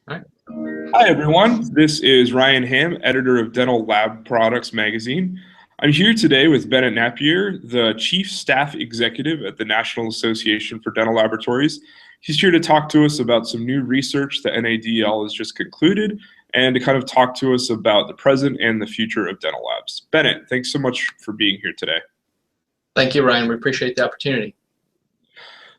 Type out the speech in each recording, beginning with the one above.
All right. Hi, everyone. This is Ryan Ham, editor of Dental Lab Products magazine. I'm here today with Bennett Napier, the Chief Staff Executive at the National Association for Dental Laboratories. He's here to talk to us about some new research that NADL has just concluded and to kind of talk to us about the present and the future of dental labs. Bennett, thanks so much for being here today. Thank you, Ryan. We appreciate the opportunity.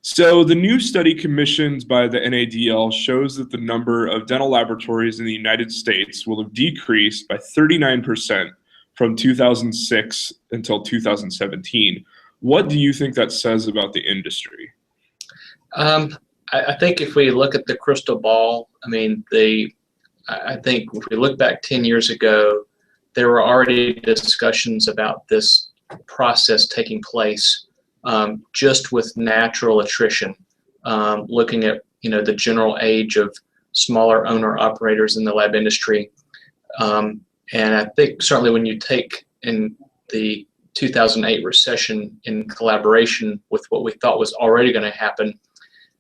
So the new study commissioned by the NADL shows that the number of dental laboratories in the United States will have decreased by 39% from 2006 until 2017. What do you think that says about the industry? I think if we look at the crystal ball, I think if we look back 10 years ago, there were already discussions about this process taking place just with natural attrition, looking at the general age of smaller owner operators in the lab industry. And I think certainly when you take in the 2008 recession in collaboration with what we thought was already going to happen,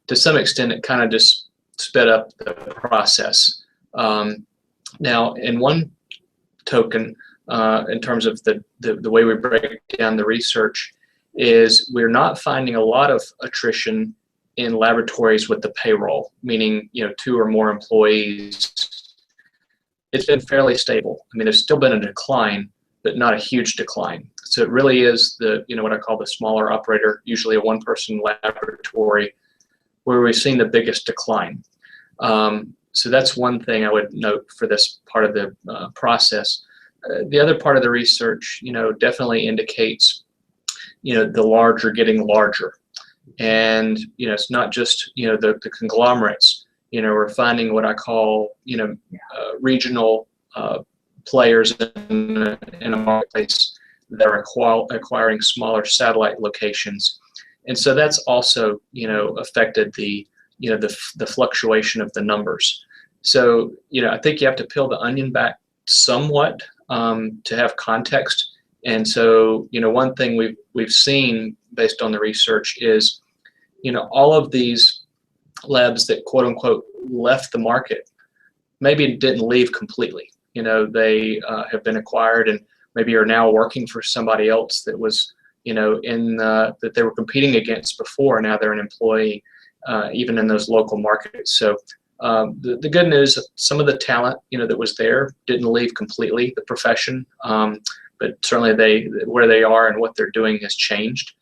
to some extent it kind of just sped up the process. Now, in one token, in terms of the way we break down the research, is we're not finding a lot of attrition in laboratories with the payroll, meaning 2 or more employees. It's been fairly stable. I mean, there's still been a decline, but not a huge decline. So it really is what I call the smaller operator, usually a one-person laboratory, where we've seen the biggest decline. So that's one thing I would note for this part of the process. The other part of the research, definitely indicates the larger getting larger. And, it's not just, the conglomerates. We're finding what I call, regional players in a marketplace that are acquiring smaller satellite locations. And so that's also, affected the fluctuation of the numbers. So, I think you have to peel the onion back somewhat to have context. And so, one thing we've seen based on the research is, all of these labs that quote unquote left the market maybe didn't leave completely. They have been acquired and maybe are now working for somebody else that was, that they were competing against before. Now they're an employee, even in those local markets. So the good news, some of the talent, that was there didn't leave completely the profession. But certainly where they are and what they're doing has changed.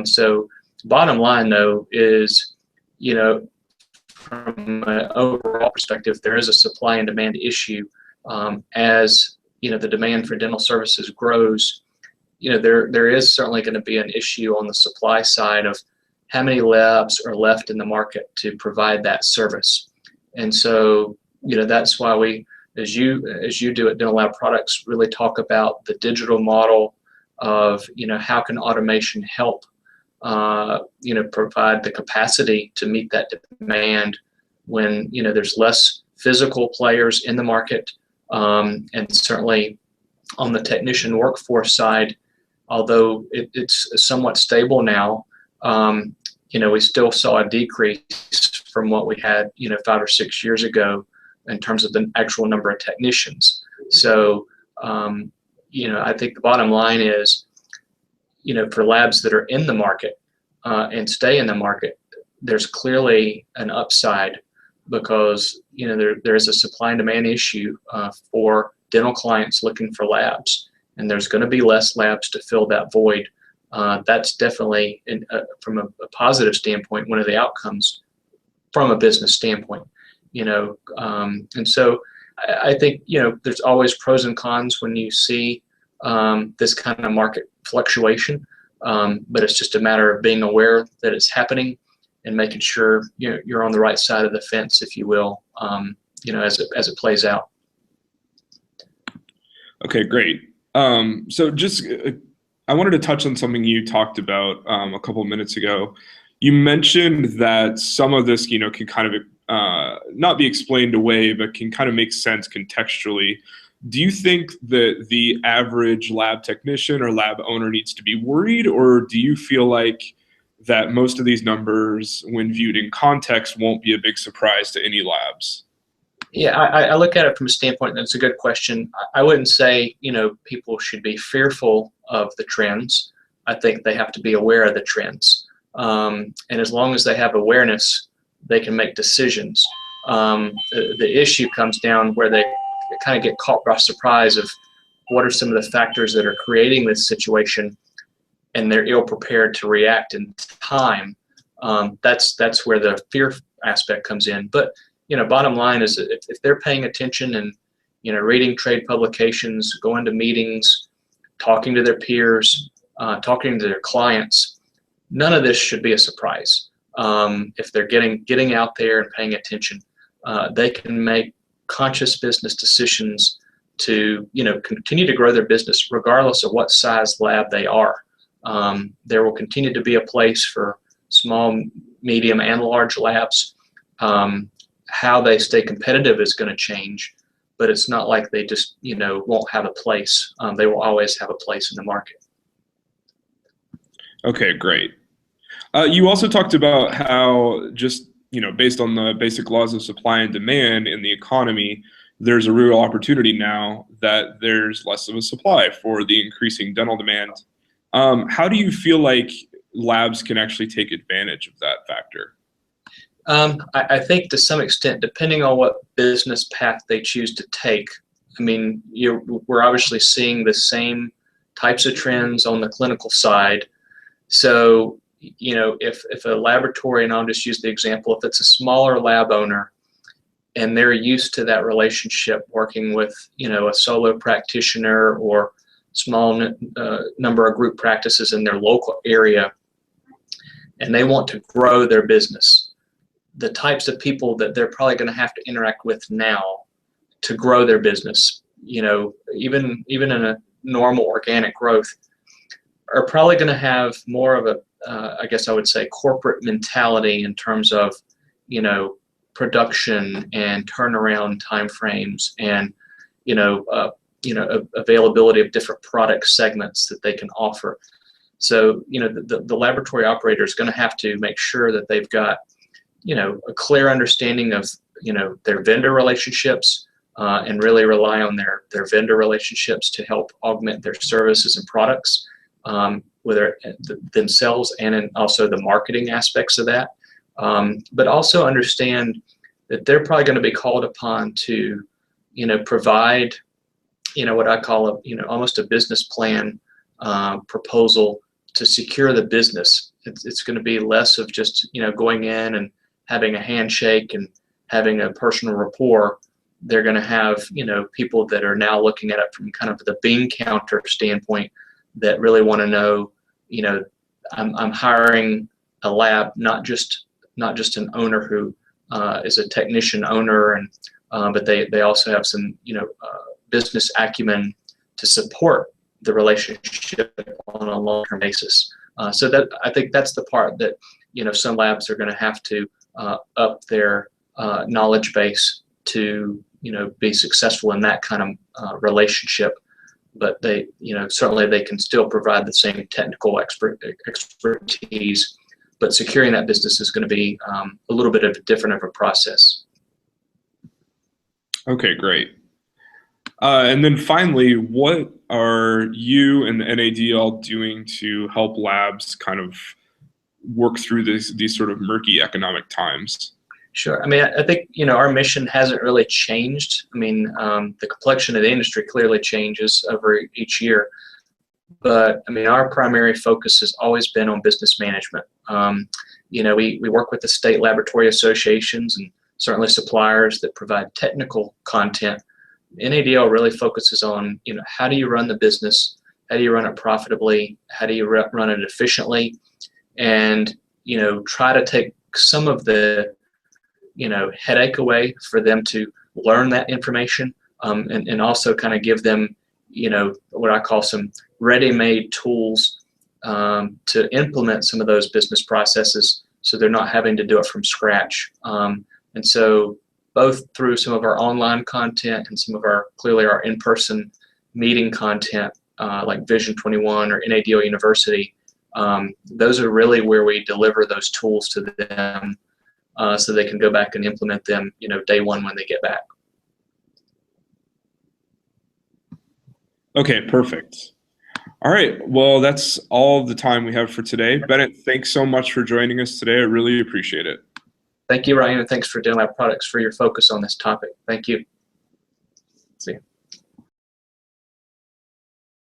So bottom line, though, is, from an overall perspective, there is a supply and demand issue. As, the demand for dental services grows, there is certainly going to be an issue on the supply side of how many labs are left in the market to provide that service. And so, that's why we, as you do at Dental Lab Products, really talk about the digital model of, how can automation help, provide the capacity to meet that demand when, there's less physical players in the market. And certainly on the technician workforce side, although it's somewhat stable now, we still saw a decrease from what we had, 5 or 6 years ago in terms of the actual number of technicians. So, I think the bottom line is, for labs that are in the market and stay in the market, there's clearly an upside because, there is a supply and demand issue for dental clients looking for labs, and there's going to be less labs to fill that void. That's definitely, from a positive standpoint, one of the outcomes from a business standpoint. And so I think, there's always pros and cons when you see this kind of market fluctuation, but it's just a matter of being aware that it's happening and making sure you're on the right side of the fence, if you will, as it plays out. Okay, great. So I wanted to touch on something you talked about a couple of minutes ago. You mentioned that some of this, can kind of not be explained away, but can kind of make sense contextually. Do you think that the average lab technician or lab owner needs to be worried, or do you feel like that most of these numbers, when viewed in context, won't be a big surprise to any labs? Yeah, I look at it from a standpoint, that's a good question. I wouldn't say, people should be fearful of the trends. I think they have to be aware of the trends. And as long as they have awareness, they can make decisions. The issue comes down where they kind of get caught by surprise of what are some of the factors that are creating this situation, and they're ill prepared to react in time. That's where the fear aspect comes in. But bottom line is if they're paying attention and reading trade publications, going to meetings, talking to their peers, talking to their clients, none of this should be a surprise. If they're getting out there and paying attention, they can make conscious business decisions to continue to grow their business regardless of what size lab they are. There will continue to be a place for small, medium, and large labs. How they stay competitive is going to change, but it's not like they just won't have a place. They will always have a place in the market. Okay, great. You also talked about how just based on the basic laws of supply and demand in the economy, there's a real opportunity now that there's less of a supply for the increasing dental demand. How do you feel like labs can actually take advantage of that factor? I think to some extent, depending on what business path they choose to take. I mean, we're obviously seeing the same types of trends on the clinical side. So, if a laboratory, and I'll just use the example, if it's a smaller lab owner and they're used to that relationship working with, a solo practitioner or small number of group practices in their local area, and they want to grow their business, the types of people that they're probably going to have to interact with now to grow their business, even in a normal organic growth, are probably going to have more of a, I guess I would say, corporate mentality in terms of, production and turnaround timeframes and, availability of different product segments that they can offer. So, the laboratory operator is going to have to make sure that they've got, a clear understanding of, their vendor relationships, and really rely on their vendor relationships to help augment their services and products, whether themselves and also the marketing aspects of that. But also understand that they're probably going to be called upon to, provide, what I call almost a business plan proposal to secure the business. It's going to be less of just, going in and having a handshake and having a personal rapport. They're going to have, people that are now looking at it from kind of the bean counter standpoint that really want to know, I'm hiring a lab, not just an owner who is a technician owner, and but they also have some, business acumen to support the relationship on a long-term basis. So that I think that's the part that some labs are going to have to up their knowledge base to be successful in that kind of relationship. But they certainly they can still provide the same technical expertise. But securing that business is going to be a little bit of a different of a process. Okay, great. And then finally, what are you and the NADL doing to help labs kind of work through these sort of murky economic times? Sure. I mean, I think, our mission hasn't really changed. I mean, the complexion of the industry clearly changes over each year. But, I mean, our primary focus has always been on business management. We work with the state laboratory associations and certainly suppliers that provide technical content. NADL really focuses on, how do you run the business? How do you run it profitably? How do you run it efficiently? And, try to take some of the, headache away for them to learn that information, and also kind of give them, what I call some ready-made tools to implement some of those business processes so they're not having to do it from scratch. And so both through some of our online content and some of our in-person meeting content, like Vision 21 or NADL University, those are really where we deliver those tools to them so they can go back and implement them, day one when they get back. Okay, perfect. All right. Well, that's all the time we have for today. Bennett, thanks so much for joining us today. I really appreciate it. Thank you, Ryan, and thanks for Dental Lab Products for your focus on this topic. Thank you.